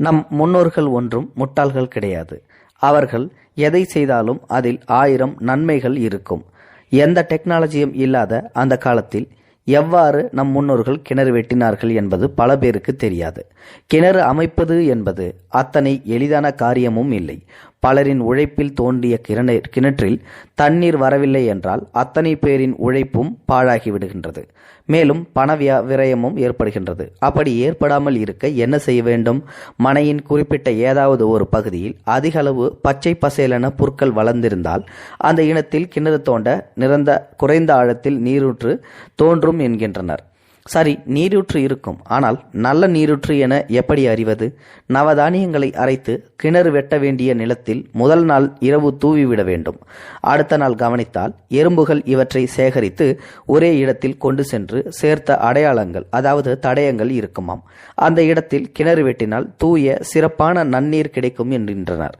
நம் முன்னோர்கள் ஒன்றும் முட்டாள்கள் கிடையாது. அவர்கள் எதை செய்தாலும் அதில் 1000 நன்மைகள் இருக்கும். எந்த டெக்னாலஜியும் இல்லாத அந்த காலத்தில் எவ்வாறு நம் முன்னோர்கள் கிணறு வெட்டினார்கள் என்பது பல பேருக்கு தெரியாது. கிணறு அமைப்பது என்பது அத்தனை எளிதான காரியமும் இல்லை. பலரின் உழைப்பில் தோண்டிய கிணற்றில் தண்ணீர் வரவில்லை என்றால் அத்தனை பேரின் உழைப்பும் பாழாகி விடுகின்றது. மேலும் பண விரயமும் ஏற்படுகின்றது. அப்படி ஏற்படாமல் இருக்க என்ன செய்ய வேண்டும்? மனையின் குறிப்பிட்ட ஏதாவது ஒரு பகுதியில் அதிக அளவு பச்சை பசேலென புற்கள் வளர்ந்திருந்தால் அந்த இனத்தில் கிணறு தோண்ட குறைந்த ஆழத்தில் நீரூற்று தோன்றும் என்கின்றனர். சரி, நீரூற்று இருக்கும். ஆனால் நல்ல நீரூற்று என எப்படி அறிவது? நவதானியங்களை அரைத்து கிணறு வெட்ட வேண்டிய நிலத்தில் முதல் நாள் இரவு தூவிவிட வேண்டும். அடுத்த நாள் கவனித்தால் எறும்புகள் இவற்றை சேகரித்து ஒரே இடத்தில் கொண்டு சென்று சேர்த்த அடையாளங்கள், அதாவது தடயங்கள் இருக்குமாம். அந்த இடத்தில் கிணறு வெட்டினால் தூய சிறப்பான நன்னீர் கிடைக்கும் என்கின்றனர்.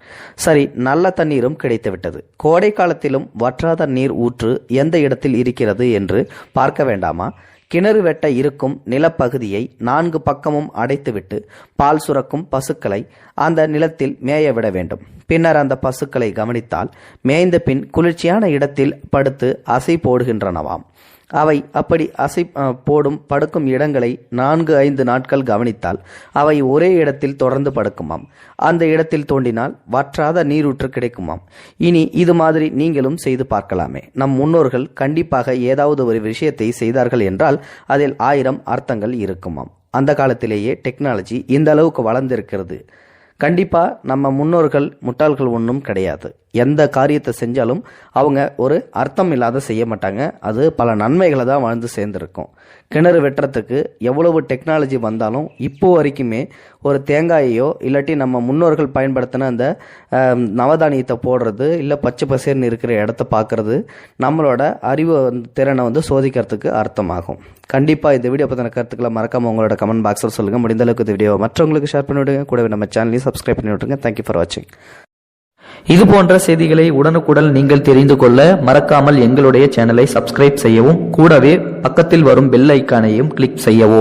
சரி, நல்ல தண்ணீரும் கிடைத்துவிட்டது. கோடை காலத்திலும் வற்றாத நீர் ஊற்று எந்த இடத்தில் இருக்கிறது என்று பார்க்க வேண்டாமா? கிணறு வெட்ட இருக்கும் நிலப்பகுதியை 4 பக்கமும் அடைத்துவிட்டு பால் சுரக்கும் பசுக்களை அந்த நிலத்தில் மேய விட வேண்டும். பின்னர் அந்த பசுக்களை கவனித்தால் மேய்ந்த பின் குளிர்ச்சியான இடத்தில் படுத்து அசை போடுகின்றனவாம். அவை அப்படி அசை படுக்கும் இடங்களை 4-5 நாட்கள் கவனித்தால் அவை ஒரே இடத்தில் தொடர்ந்து படுக்குமாம். அந்த இடத்தில் தோண்டினால் வற்றாத நீரூற்று கிடைக்குமாம். இனி இது மாதிரி நீங்களும் செய்து பார்க்கலாமே. நம் முன்னோர்கள் கண்டிப்பாக ஏதாவது ஒரு விஷயத்தை செய்தார்கள் என்றால் அதில் 1000 அர்த்தங்கள் இருக்குமாம். அந்த காலத்திலேயே டெக்னாலஜி இந்த அளவுக்கு வளர்ந்திருக்கிறது. கண்டிப்பா நம்ம முன்னோர்கள் முட்டாள்கள் ஒன்றும் கிடையாது. எந்த காரியத்தை செஞ்சாலும் அவங்க ஒரு அர்த்தம் இல்லாத செய்ய மாட்டாங்க. அது பல நன்மைகளை தான் வாழ்ந்து சேர்ந்துருக்கும். கிணறு வெட்டுறதுக்கு எவ்வளவு டெக்னாலஜி வந்தாலும் இப்போ வரைக்குமே ஒரு தேங்காயையோ இல்லாட்டி நம்ம முன்னோர்கள் பயன்படுத்தின அந்த நவதானியத்தை போடுறது, இல்லை பச்சை பசேர்னு இருக்கிற இடத்த பார்க்கறது நம்மளோட அறிவு திறனை சோதிக்கிறதுக்கு அர்த்தமாகும். கண்டிப்பாக இந்த வீடியோ பற்றின கருத்துக்களை மறக்காம உங்களோட கமெண்ட் பாக்ஸில் சொல்லுங்கள். முடிந்த அளவுக்கு இந்த வீடியோ மற்றவங்களுக்கு ஷேர் பண்ணி விடுங்க. கூடவே நம்ம சேனலையும் சப்ஸ்கிரைப் பண்ணி விட்டுருங்க. தேங்க்யூ ஃபார் வாட்சிங். இது போன்ற செய்திகளை உடனுக்குடன் நீங்கள் தெரிந்து கொள்ள மறக்காமல் எங்களுடைய சேனலை சப்ஸ்கிரைப் செய்யவும், கூடவே பக்கத்தில் வரும் பெல் ஐக்கானையும் கிளிக் செய்யவும்.